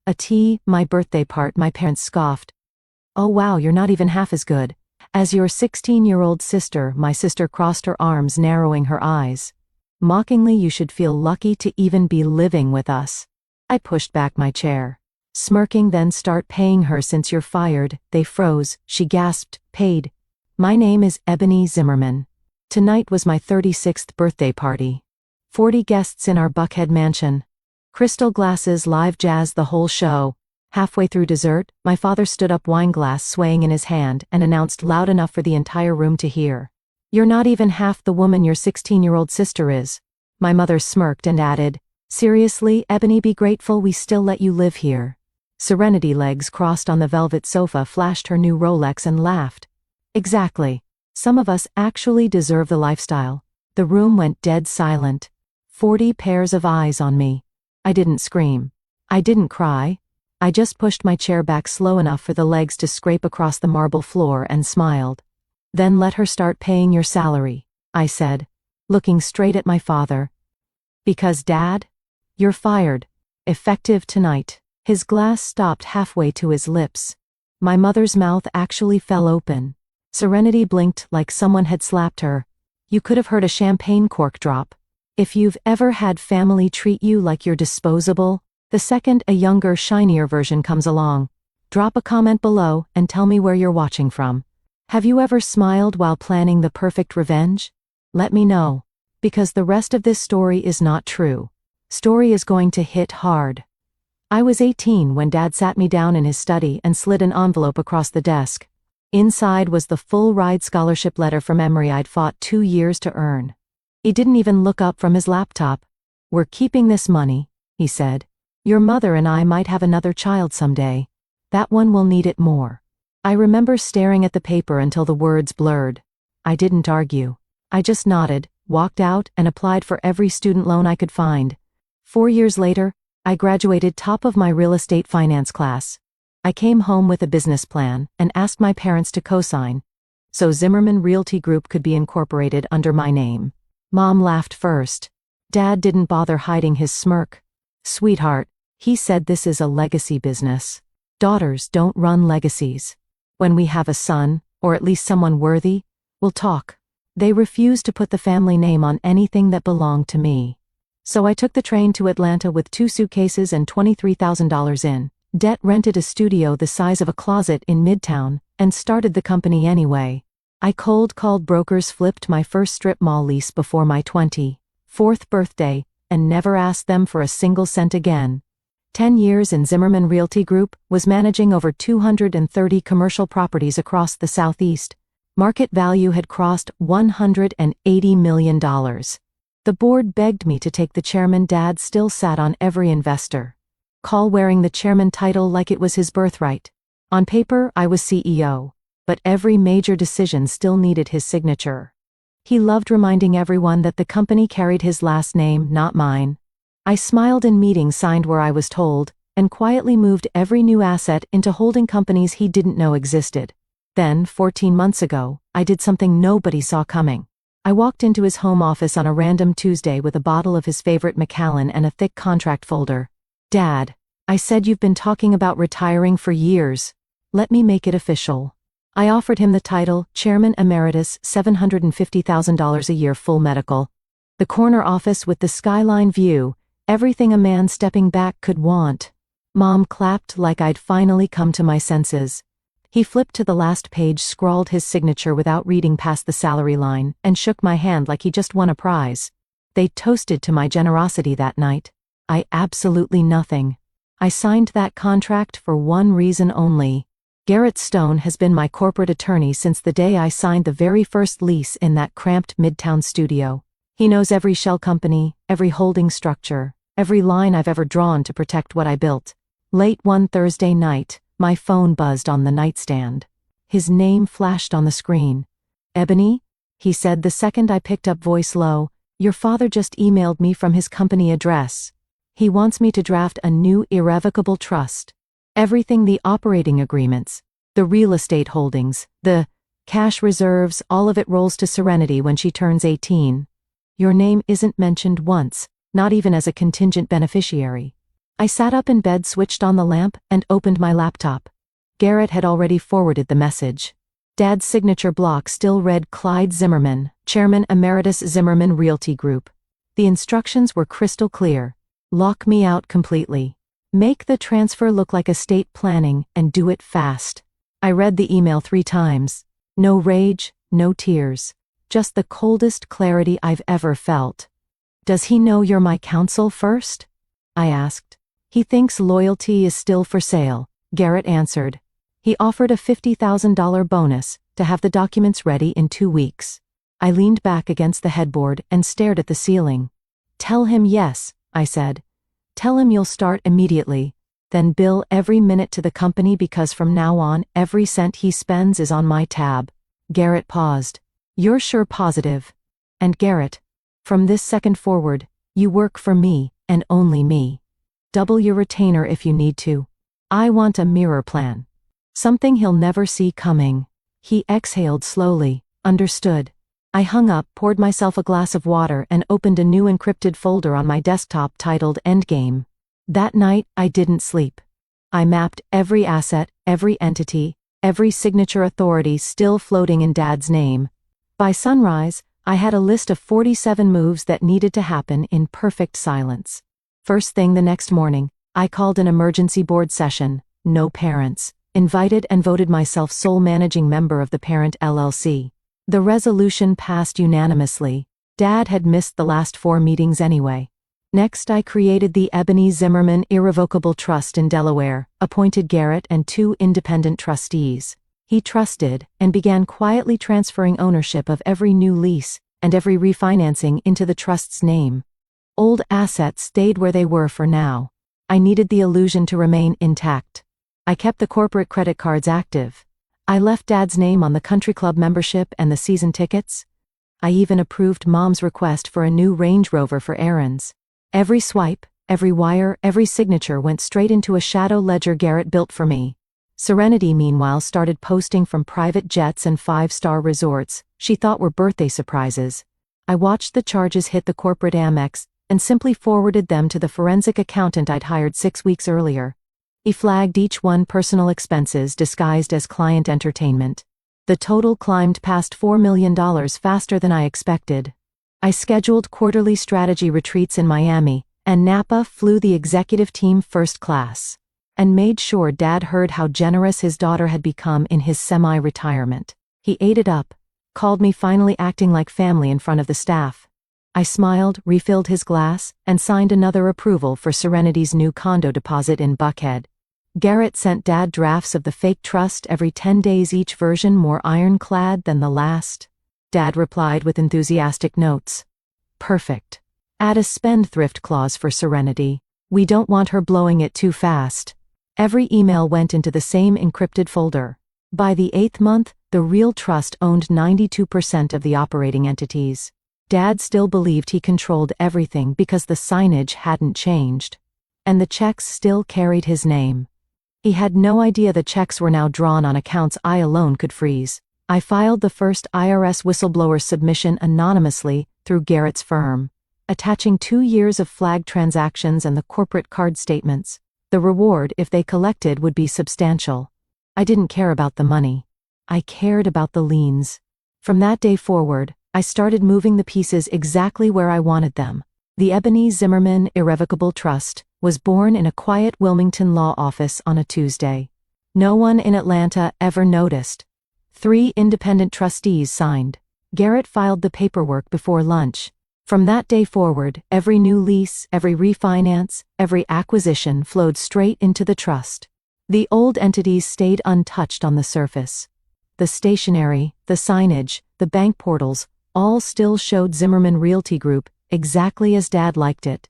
A tea, my birthday part, my parents scoffed. Oh wow, you're not even half as good as your 16-year-old sister. My sister crossed her arms, narrowing her eyes. Mockingly, you should feel lucky to even be living with us. I pushed back my chair. Smirking, then start paying her since you're fired. They froze. She gasped, paid. My name is Ebony Zimmerman. Tonight was my 36th birthday party. 40 guests in our Buckhead mansion. Crystal glasses, live jazz, the whole show. Halfway through dessert, my father stood up, wine glass swaying in his hand, and announced loud enough for the entire room to hear. You're not even half the woman your 16-year-old sister is. My mother smirked and added, seriously, Ebony, be grateful we still let you live here. Serenity, legs crossed on the velvet sofa, flashed her new Rolex and laughed. Exactly. Some of us actually deserve the lifestyle. The room went dead silent. 40 pairs of eyes on me. I didn't scream. I didn't cry. I just pushed my chair back slow enough for the legs to scrape across the marble floor and smiled. Then let her start paying your salary, I said, looking straight at my father. Because, Dad? You're fired. Effective tonight. His glass stopped halfway to his lips. My mother's mouth actually fell open. Serenity blinked like someone had slapped her. You could have heard a champagne cork drop. If you've ever had family treat you like you're disposable, the second a younger, shinier version comes along. Drop a comment below and tell me where you're watching from. Have you ever smiled while planning the perfect revenge? Let me know. Because the rest of this story is not true. Story is going to hit hard. I was 18 when Dad sat me down in his study and slid an envelope across the desk. Inside was the full-ride scholarship letter from Emory I'd fought 2 years to earn. He didn't even look up from his laptop. We're keeping this money, he said. Your mother and I might have another child someday. That one will need it more. I remember staring at the paper until the words blurred. I didn't argue. I just nodded, walked out, and applied for every student loan I could find. 4 years later, I graduated top of my real estate finance class. I came home with a business plan and asked my parents to co-sign, so Zimmerman Realty Group could be incorporated under my name. Mom laughed first. Dad didn't bother hiding his smirk. Sweetheart, he said, this is a legacy business. Daughters don't run legacies. When we have a son, or at least someone worthy, we'll talk. They refused to put the family name on anything that belonged to me. So I took the train to Atlanta with 2 suitcases and $23,000 in debt, rented a studio the size of a closet in Midtown, and started the company anyway. I cold called brokers, flipped my first strip mall lease before my 24th birthday, and never asked them for a single cent again. 10 years in Zimmerman Realty Group, was managing over 230 commercial properties across the Southeast. Market value had crossed $180 million. The board begged me to take the chairman. Dad still sat on every investor call wearing the chairman title like it was his birthright. On paper, I was CEO, but every major decision still needed his signature. He loved reminding everyone that the company carried his last name, not mine. I smiled in meetings signed where I was told, and quietly moved every new asset into holding companies he didn't know existed. Then, 14 months ago, I did something nobody saw coming. I walked into his home office on a random Tuesday with a bottle of his favorite Macallan and a thick contract folder. Dad, I said, you've been talking about retiring for years. Let me make it official. I offered him the title, Chairman Emeritus, $750,000 a year, full medical. The corner office with the skyline view, everything a man stepping back could want. Mom clapped like I'd finally come to my senses. He flipped to the last page, scrawled his signature without reading past the salary line, and shook my hand like he just won a prize. They toasted to my generosity that night. I absolutely nothing. I signed that contract for one reason only. Garrett Stone has been my corporate attorney since the day I signed the very first lease in that cramped Midtown studio. He knows every shell company, every holding structure, every line I've ever drawn to protect what I built. Late one Thursday night, my phone buzzed on the nightstand. His name flashed on the screen. Ebony? He said the second I picked up, voice low. Your father just emailed me from his company address. He wants me to draft a new irrevocable trust. Everything, the operating agreements, the real estate holdings, the cash reserves, all of it rolls to Serenity when she turns 18. Your name isn't mentioned once, not even as a contingent beneficiary. I sat up in bed, switched on the lamp, and opened my laptop. Garrett had already forwarded the message. Dad's signature block still read Clyde Zimmerman, Chairman Emeritus Zimmerman Realty Group. The instructions were crystal clear. Lock me out completely. Make the transfer look like estate planning, and do it fast. I read the email 3 times. No rage, no tears. Just the coldest clarity I've ever felt. Does he know you're my counsel first? I asked. He thinks loyalty is still for sale, Garrett answered. He offered a $50,000 bonus to have the documents ready in 2 weeks. I leaned back against the headboard and stared at the ceiling. Tell him yes, I said. Tell him you'll start immediately, then bill every minute to the company because from now on every cent he spends is on my tab. Garrett paused. You're sure positive? And Garrett, from this second forward, you work for me, and only me. Double your retainer if you need to. I want a mirror plan. Something he'll never see coming. He exhaled slowly. Understood. I hung up, poured myself a glass of water, and opened a new encrypted folder on my desktop titled Endgame. That night, I didn't sleep. I mapped every asset, every entity, every signature authority still floating in Dad's name. By sunrise, I had a list of 47 moves that needed to happen in perfect silence. First thing the next morning, I called an emergency board session. No parents. Invited and voted myself sole managing member of the parent LLC. The resolution passed unanimously. Dad had missed the last 4 meetings anyway. Next, I created the Ebony Zimmerman Irrevocable Trust in Delaware, appointed Garrett and 2 independent trustees. He trusted and began quietly transferring ownership of every new lease and every refinancing into the trust's name. Old assets stayed where they were for now. I needed the illusion to remain intact. I kept the corporate credit cards active. I left Dad's name on the country club membership and the season tickets. I even approved Mom's request for a new Range Rover for errands. Every swipe, every wire, every signature went straight into a shadow ledger Garrett built for me. Serenity, meanwhile, started posting from private jets and 5-star resorts she thought were birthday surprises. I watched the charges hit the corporate Amex and simply forwarded them to the forensic accountant I'd hired 6 weeks earlier. He flagged each one personal expenses disguised as client entertainment. The total climbed past $4 million faster than I expected. I scheduled quarterly strategy retreats in Miami, and Napa flew the executive team first class. And made sure Dad heard how generous his daughter had become in his semi-retirement. He ate it up, called me finally acting like family in front of the staff. I smiled, refilled his glass, and signed another approval for Serenity's new condo deposit in Buckhead. Garrett sent Dad drafts of the fake trust every 10 days, each version more ironclad than the last. Dad replied with enthusiastic notes. Perfect. Add a spendthrift clause for Serenity. We don't want her blowing it too fast. Every email went into the same encrypted folder. By the 8th month, the real trust owned 92% of the operating entities. Dad still believed he controlled everything because the signage hadn't changed. And the checks still carried his name. He had no idea the checks were now drawn on accounts I alone could freeze. I filed the first IRS whistleblower submission anonymously through Garrett's firm, attaching 2 years of flagged transactions and the corporate card statements. The reward, if they collected, would be substantial. I didn't care about the money. I cared about the liens. From that day forward, I started moving the pieces exactly where I wanted them. The Ebony Zimmerman Irrevocable Trust was born in a quiet Wilmington law office on a Tuesday. No one in Atlanta ever noticed. 3 independent trustees signed. Garrett filed the paperwork before lunch. From that day forward, every new lease, every refinance, every acquisition flowed straight into the trust. The old entities stayed untouched on the surface. The stationery, the signage, the bank portals, all still showed Zimmerman Realty Group exactly as Dad liked it.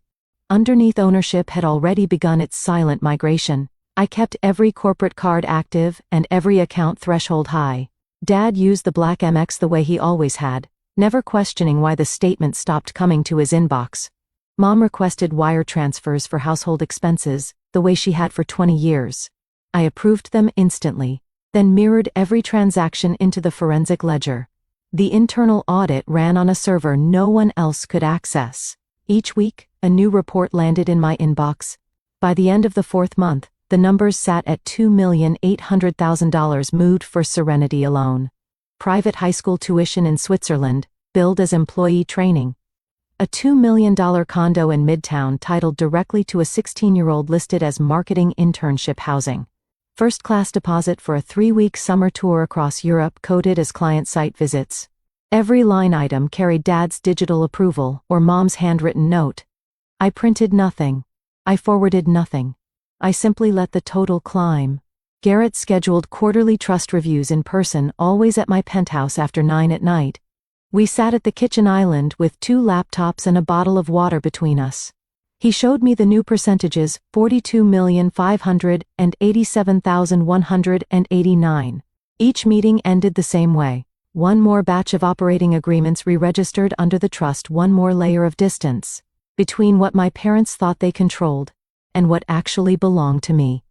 Underneath, ownership had already begun its silent migration. I kept every corporate card active and every account threshold high. Dad used the black Amex the way he always had, never questioning why the statement stopped coming to his inbox. Mom requested wire transfers for household expenses, the way she had for 20 years. I approved them instantly, then mirrored every transaction into the forensic ledger. The internal audit ran on a server no one else could access. Each week, a new report landed in my inbox. By the end of the fourth month, the numbers sat at $2,800,000 moved for Serenity alone. Private high school tuition in Switzerland, billed as employee training. A $2 million condo in Midtown titled directly to a 16-year-old listed as marketing internship housing. First-class deposit for a 3-week summer tour across Europe coded as client site visits. Every line item carried Dad's digital approval or Mom's handwritten note. I printed nothing. I forwarded nothing. I simply let the total climb. Garrett scheduled quarterly trust reviews in person, always at my penthouse after 9 at night. We sat at the kitchen island with 2 laptops and a bottle of water between us. He showed me the new percentages, 42,587,189. Each meeting ended the same way. One more batch of operating agreements re-registered under the trust, one more layer of distance between what my parents thought they controlled and what actually belonged to me.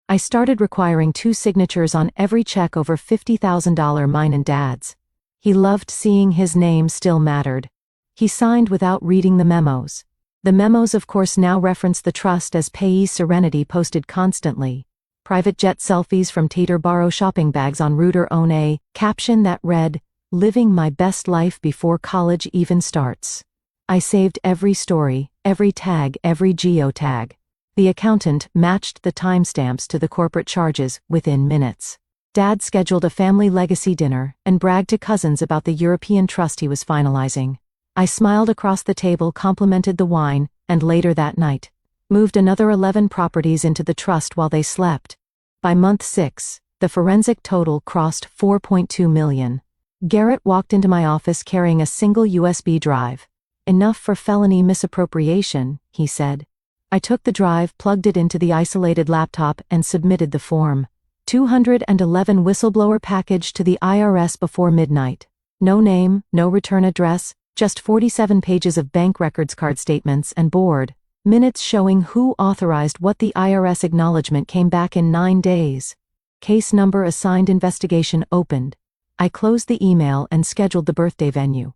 I started requiring 2 signatures on every check over $50,000, mine and Dad's. He loved seeing his name still mattered. He signed without reading the memos. The memos of course now reference the trust as payee Serenity posted constantly. Private jet selfies from Teterboro shopping bags en route on a caption that read, "Living my best life before college even starts." I saved every story, every tag, every geotag. The accountant matched the timestamps to the corporate charges within minutes. Dad scheduled a family legacy dinner and bragged to cousins about the European trust he was finalizing. I smiled across the table, complimented the wine, and later that night, moved another 11 properties into the trust while they slept. By month 6, the forensic total crossed 4.2 million. Garrett walked into my office carrying a single USB drive. "Enough for felony misappropriation," he said. I took the drive, plugged it into the isolated laptop, and submitted the form. 211 whistleblower package to the IRS before midnight. No name, no return address, just 47 pages of bank records, card statements, and board minutes showing who authorized what. The IRS acknowledgement came back in 9 days. Case number assigned, investigation opened. I closed the email and scheduled the birthday venue.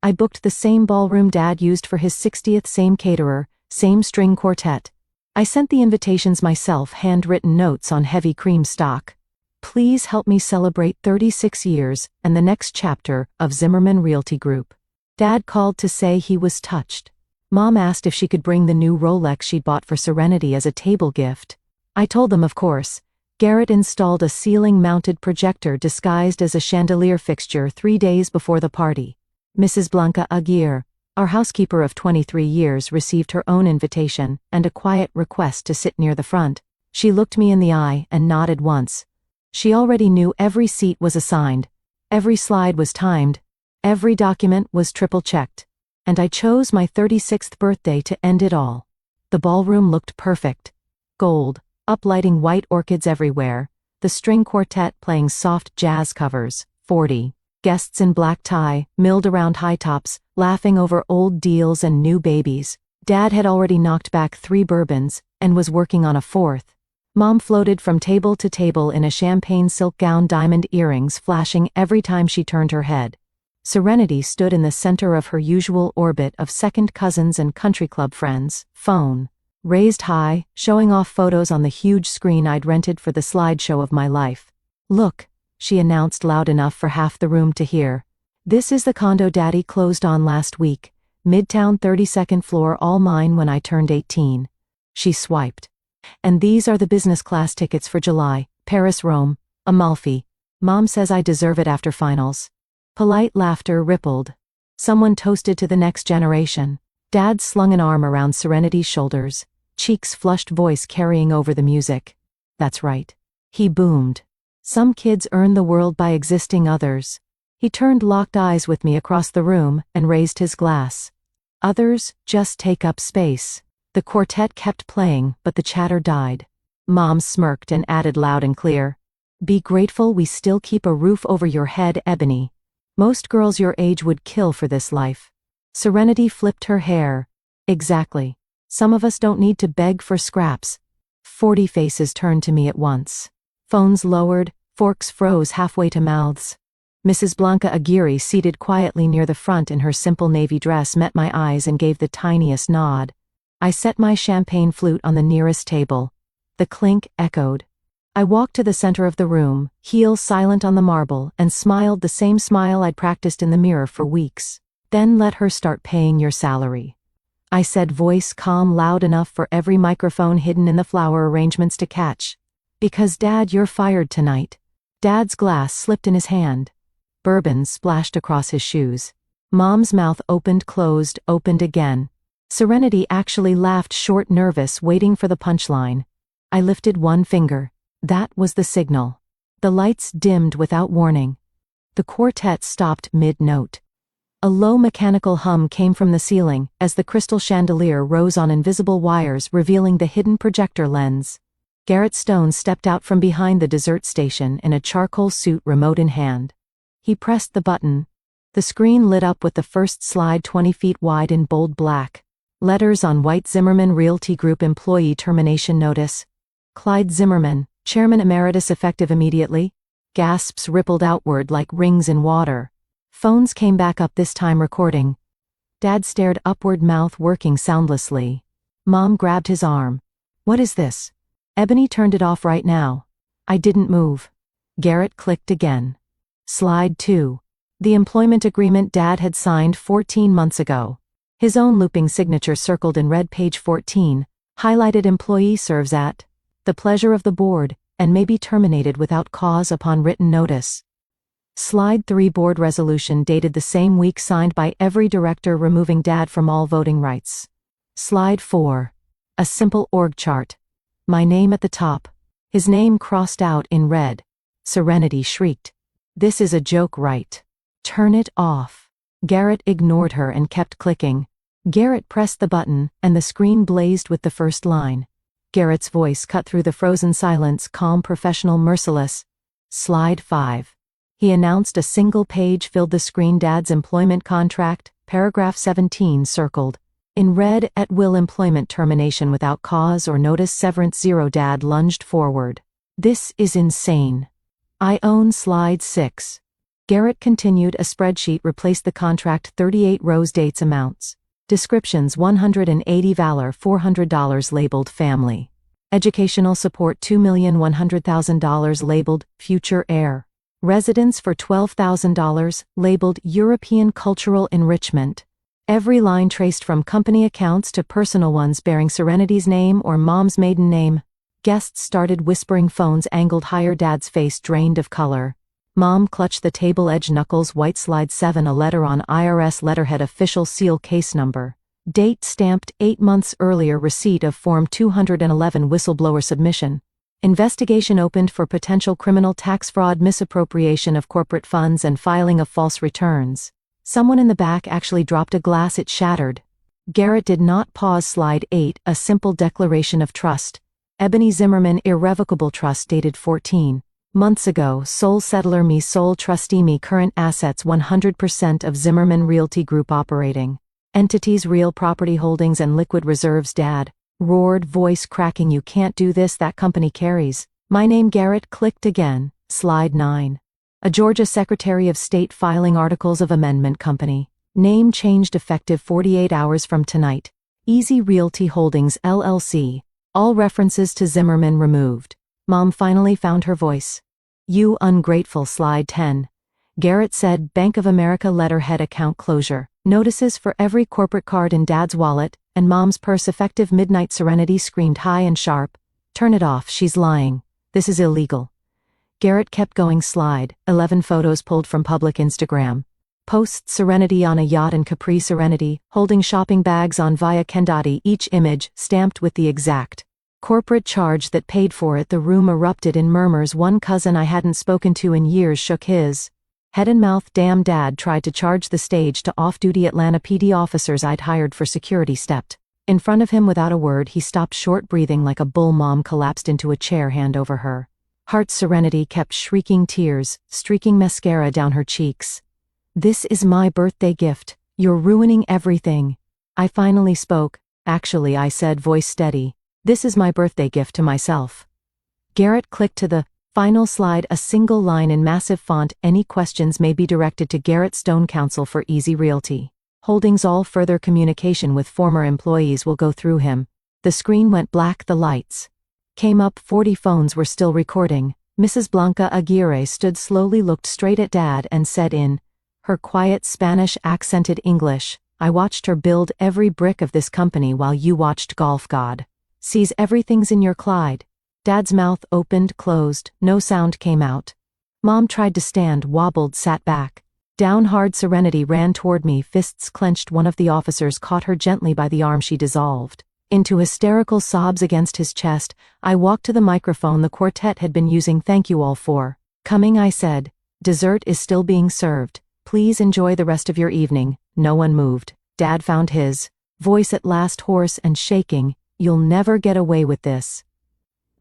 I booked the same ballroom Dad used for his 60th, same caterer, same string quartet. I sent the invitations myself, handwritten notes on heavy cream stock. "Please help me celebrate 36 years and the next chapter of Zimmerman Realty Group." Dad called to say he was touched. Mom asked if she could bring the new Rolex she'd bought for Serenity as a table gift. I told them of course. Garrett installed a ceiling-mounted projector disguised as a chandelier fixture 3 days before the party. Mrs. Blanca Aguirre, our housekeeper of 23 years, received her own invitation and a quiet request to sit near the front. She looked me in the eye and nodded once. She already knew every seat was assigned. Every slide was timed. Every document was triple-checked. And I chose my 36th birthday to end it all. The ballroom looked perfect. Gold, uplighting white orchids everywhere, the string quartet playing soft jazz covers, 40. Guests in black tie, milled around high tops, laughing over old deals and new babies. Dad had already knocked back 3 bourbons, and was working on a 4th. Mom floated from table to table in a champagne silk gown, diamond earrings flashing every time she turned her head. Serenity stood in the center of her usual orbit of second cousins and country club friends, phone raised high, showing off photos on the huge screen I'd rented for the slideshow of my life. "Look," she announced loud enough for half the room to hear. "This is the condo Daddy closed on last week. Midtown, 32nd floor, all mine when I turned 18. She swiped. "And these are the business class tickets for July, Paris, Rome, Amalfi. Mom says I deserve it after finals." Polite laughter rippled. Someone toasted to the next generation. Dad slung an arm around Serenity's shoulders, cheeks flushed, voice carrying over the music. "That's right," he boomed. "Some kids earn the world by existing, others." He turned, locked eyes with me across the room, and raised his glass. "Others just take up space." The quartet kept playing, but the chatter died. Mom smirked and added loud and clear, "Be grateful we still keep a roof over your head, Ebony. Most girls your age would kill for this life." Serenity flipped her hair. "Exactly. Some of us don't need to beg for scraps." 40 faces turned to me at once. Phones lowered, forks froze halfway to mouths. Mrs. Blanca Aguirre, seated quietly near the front in her simple navy dress, met my eyes and gave the tiniest nod. I set my champagne flute on the nearest table. The clink echoed. I walked to the center of the room, heels silent on the marble, and smiled the same smile I'd practiced in the mirror for weeks. Then let her start paying your salary, I said, voice calm, loud enough for every microphone hidden in the flower arrangements to catch. Because Dad, you're fired tonight. Dad's glass slipped in his hand. Bourbon splashed across his shoes. Mom's mouth opened, closed, opened again. Serenity actually laughed, short, nervous, waiting for the punchline. I lifted one finger. That was the signal. The lights dimmed without warning. The quartet stopped mid-note. A low mechanical hum came from the ceiling as the crystal chandelier rose on invisible wires, revealing the hidden projector lens. Garrett Stone stepped out from behind the dessert station in a charcoal suit, remote in hand. He pressed the button. The screen lit up with the first slide, 20 feet wide in bold black. Letters on white: Zimmerman Realty Group Employee Termination Notice. Clyde Zimmerman, Chairman Emeritus, effective immediately. Gasps rippled outward like rings in water. Phones came back up, this time recording. Dad stared upward, mouth working soundlessly. Mom grabbed his arm. What is this? Ebony turned it off right now. I didn't move. Garrett clicked again. Slide 2. The employment agreement Dad had signed 14 months ago. His own looping signature circled in red. Page 14, highlighted: employee serves at the pleasure of the board, and may be terminated without cause upon written notice. Slide 3, board resolution dated the same week, signed by every director, removing Dad from all voting rights. Slide 4. A simple org chart. My name at the top. His name crossed out in red. Serenity shrieked. This is a joke, right? Turn it off. Garrett ignored her and kept clicking. Garrett pressed the button, and the screen blazed with the first line. Garrett's voice cut through the frozen silence, calm, professional, merciless. Slide 5. He announced. A single page filled the screen. Dad's employment contract, paragraph 17 circled. In red: at will employment termination without cause or notice, severance 0. Dad lunged forward. This is insane. I own. Slide 6. Garrett continued. A spreadsheet replaced the contract, 38 rows, dates, amounts. Descriptions: 180, valor $400, labeled family. Educational support $2,100,000, labeled future heir. Residence for $12,000, labeled European cultural enrichment. Every line traced from company accounts to personal ones bearing Serenity's name or Mom's maiden name. Guests started whispering, phones angled higher. Dad's face drained of color. Mom clutched the table edge, knuckles white. Slide 7, a letter on IRS letterhead, official seal, case number. Date stamped 8 months earlier, receipt of Form 211, whistleblower submission. Investigation opened for potential criminal tax fraud, misappropriation of corporate funds, and filing of false returns. Someone in the back actually dropped a glass, it shattered. Garrett did not pause. Slide 8, a simple declaration of trust. Ebony Zimmerman, irrevocable trust, dated 14 months ago. Sole settlor me, sole trustee me. Current assets: 100% of Zimmerman Realty Group operating entities, real property holdings, and liquid reserves. Dad roared, voice cracking. You can't do this. That company carries my name. Garrett clicked again. Slide 9. A Georgia Secretary of State filing articles of amendment. Company name changed effective 48 hours from tonight. Easy Realty Holdings LLC. All references to Zimmerman removed. Mom finally found her voice. You ungrateful. Slide 10. Garrett said, Bank of America letterhead, account closure. Notices for every corporate card in Dad's wallet and Mom's purse, effective midnight. Serenity screamed high and sharp. Turn it off, she's lying. This is illegal. Garrett kept going. Slide 11, photos pulled from public Instagram. Posts: Serenity on a yacht in Capri. Serenity holding shopping bags on Via Kendati, each image stamped with the exact corporate charge that paid for it. The room erupted in murmurs. One cousin I hadn't spoken to in years shook his head and mouth. Damn, Dad tried to charge the stage to off-duty Atlanta PD officers I'd hired for security stepped in front of him without a word. He stopped short, breathing like a bull. Mom collapsed into a chair, hand over her heart. Serenity kept shrieking, tears streaking mascara down her cheeks. This is my birthday gift. You're ruining everything. I finally spoke. Actually, I said, voice steady. This is my birthday gift to myself. Garrett clicked to the final slide, a single line in massive font. Any questions may be directed to Garrett Stone, Counsel for Easy Realty Holdings all further communication with former employees will go through him. The screen went black, the lights came up, 40 phones were still recording. Mrs. Blanca Aguirre stood slowly, looked straight at Dad and said in her quiet Spanish accented English, "I watched her build every brick of this company while you watched golf. God sees everything's in your Clyde." Dad's mouth opened, closed, no sound came out. Mom tried to stand, wobbled, sat back. Down hard. Serenity ran toward me, fists clenched. One of the officers caught her gently by the arm. She dissolved into hysterical sobs against his chest. I walked to the microphone the quartet had been using. "Thank you all for coming," I said. "Dessert is still being served. Please enjoy the rest of your evening." No one moved. Dad found his voice at last, hoarse and shaking. "You'll never get away with this."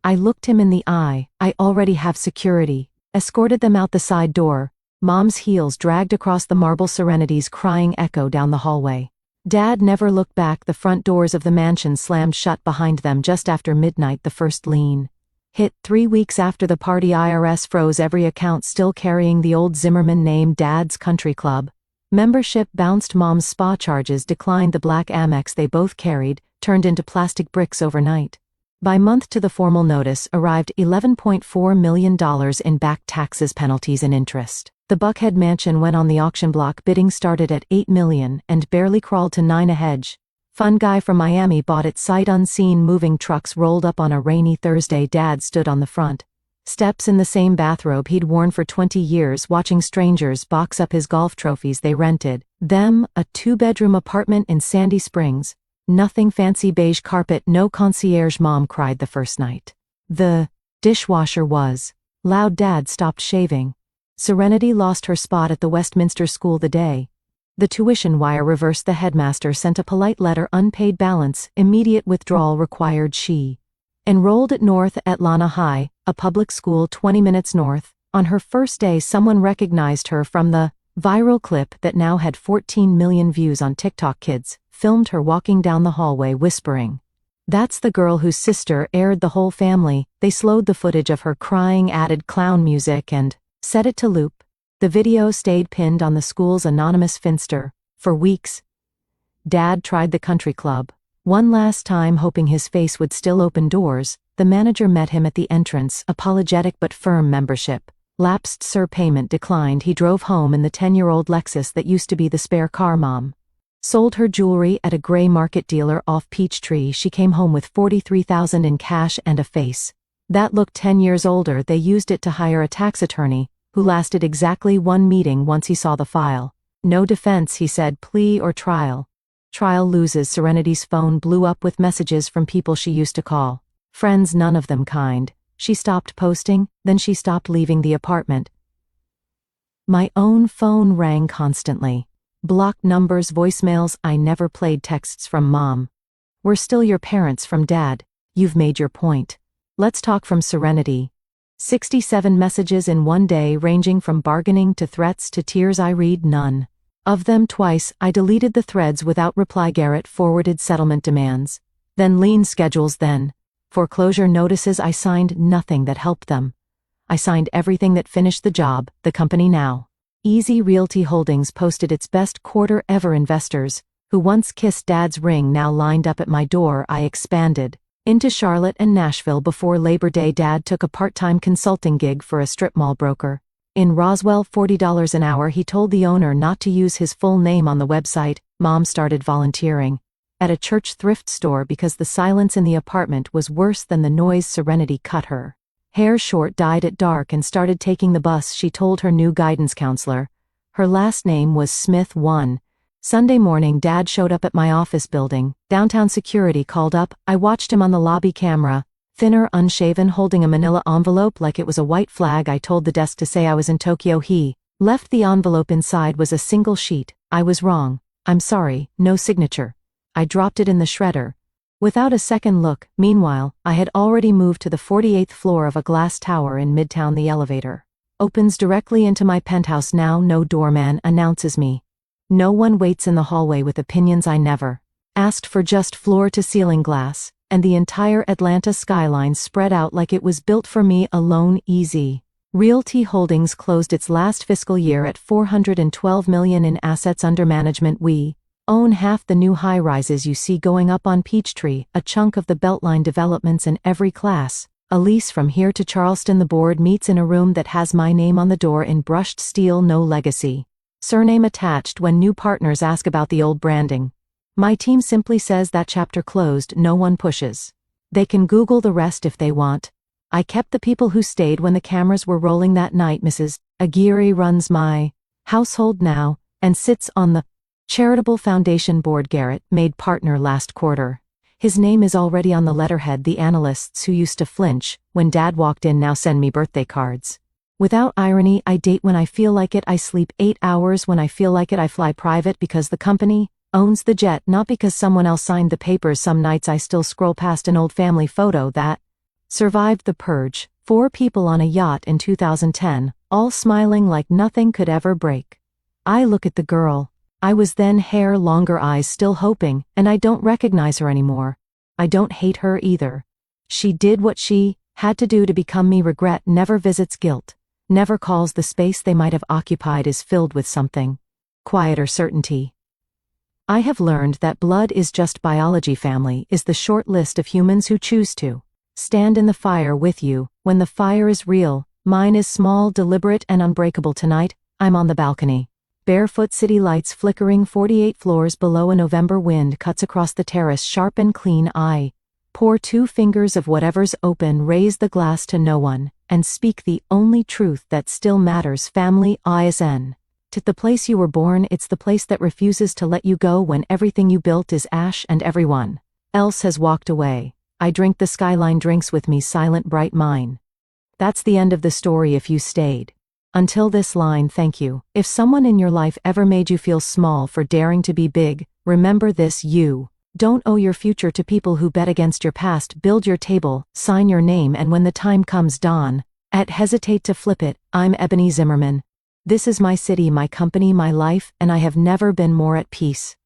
I looked him in the eye. "I already have security." Escorted them out the side door. Mom's heels dragged across the marble. Serenity's crying echo down the hallway. Dad never looked back. The front doors of the mansion slammed shut behind them just after midnight. The first lien hit 3 weeks after the party. IRS froze every account still carrying the old Zimmerman name. Dad's country club membership bounced. Mom's spa charges declined. The black Amex they both carried turned into plastic bricks overnight. By month to the formal notice arrived $11.4 million in back taxes, penalties and interest. The Buckhead mansion went on the auction block. Bidding started at $8 million and barely crawled to $9 million. A hedge fund guy from Miami bought it sight unseen. Moving trucks rolled up on a rainy Thursday. Dad stood on the front steps in the same bathrobe he'd worn for 20 years, watching strangers box up his golf trophies. They rented them a 2-bedroom apartment in Sandy Springs. Nothing fancy, beige carpet, no concierge. Mom cried the first night the dishwasher was loud. Dad stopped shaving. Serenity lost her spot at the Westminster School the day the tuition wire reversed. The headmaster sent a polite letter, unpaid balance, immediate withdrawal required. She enrolled at North Atlanta High, a public school 20 minutes north. On her first day, someone recognized her from the viral clip that now had 14 million views on TikTok. Kids filmed her walking down the hallway whispering, "That's the girl whose sister aired." The whole family, they slowed the footage of her crying, added clown music and set it to loop. The video stayed pinned on the school's anonymous Finster for weeks. Dad tried the country club one last time, hoping his face would still open doors. The manager met him at the entrance, apologetic but firm. Membership lapsed, sir. Payment declined. He drove home in the 10-year-old Lexus that used to be the spare car. Mom sold her jewelry at a gray market dealer off Peachtree. She came home with $43,000 in cash and a face that looked 10 years older. They used it to hire a tax attorney who lasted exactly 1 meeting. Once he saw the file, "No defense," he said. "Plea or trial?" "Trial." Loses. Serenity's phone blew up with messages from people she used to call friends, none of them kind. She stopped posting, then she stopped leaving the apartment. My own phone rang constantly. Blocked numbers, voicemails. I never played. Texts from Mom. "We're still your parents." From Dad, "You've made your point. Let's talk." From Serenity, 67 messages in one day, ranging from bargaining to threats to tears. I read none of them. Twice, I deleted the threads without reply. Garrett forwarded settlement demands, then lien schedules, then foreclosure notices. I signed nothing that helped them. I signed everything that finished the job. The company now, Easy Realty Holdings, posted its best quarter ever. Investors who once kissed Dad's ring now lined up at my door. I expanded into Charlotte and Nashville before Labor Day. Dad took a part-time consulting gig for a strip mall broker in Roswell, $40 an hour. He told the owner not to use his full name on the website. Mom started volunteering at a church thrift store because the silence in the apartment was worse than the noise. Serenity cut her hair short, dyed it dark, and started taking the bus. She told her new guidance counselor her last name was Smith. One Sunday morning, Dad showed up at my office building. Downtown security called up. I watched him on the lobby camera, thinner, unshaven, holding a manila envelope like it was a white flag. I told the desk to say I was in Tokyo. He left the envelope. Inside was a single sheet. I was wrong. "I'm sorry, no signature." I dropped it in the shredder without a second look. Meanwhile, I had already moved to the 48th floor of a glass tower in Midtown. The elevator opens directly into my penthouse now. No doorman announces me. No one waits in the hallway with opinions. I never asked for just floor-to-ceiling glass, and the entire Atlanta skyline spread out like it was built for me alone. Easy Realty Holdings closed its last fiscal year at $412 million in assets under management. We Own half the new high-rises you see going up on Peachtree, a chunk of the Beltline developments in every class. A lease from here to Charleston. The board meets in a room that has my name on the door in brushed steel, no legacy. Surname attached when new partners ask about the old branding. My team simply says that chapter closed, no one pushes. They can Google the rest if they want. I kept the people who stayed when the cameras were rolling that night. Mrs. Aguirre runs my household now and sits on the charitable foundation board. Garrett made partner last quarter. His name is already on the letterhead. The analysts who used to flinch when Dad walked in now send me birthday cards. Without irony, I date when I feel like it. I sleep 8 hours when I feel like it. I fly private because the company owns the jet, not because someone else signed the papers. Some nights I still scroll past an old family photo that survived the purge. 4 people on a yacht in 2010, all smiling like nothing could ever break. I look at the girl. I was then, hair longer, eyes still hoping, and I don't recognize her anymore. I don't hate her either. She did what she had to do to become me. Regret never visits guilt, never calls. The space they might have occupied is filled with something quieter. Certainty. I have learned that blood is just biology. Family is the short list of humans who choose to stand in the fire with you when the fire is real. Mine is small, deliberate, and unbreakable. Tonight, I'm on the balcony. Barefoot, city lights flickering 48 floors below. A November wind cuts across the terrace, sharp and clean. I pour 2 fingers of whatever's open, raise the glass to no one, and speak the only truth that still matters. Family ISN. To the place you were born, it's the place that refuses to let you go when everything you built is ash and everyone else has walked away. I drink the skyline drinks with me, silent, bright mine. That's the end of the story if you stayed until this line. Thank you. If someone in your life ever made you feel small for daring to be big, remember this: you don't owe your future to people who bet against your past. Build your table, sign your name, and when the time comes, don't hesitate to flip it. I'm Ebony Zimmerman. This is my city, my company, my life, and I have never been more at peace.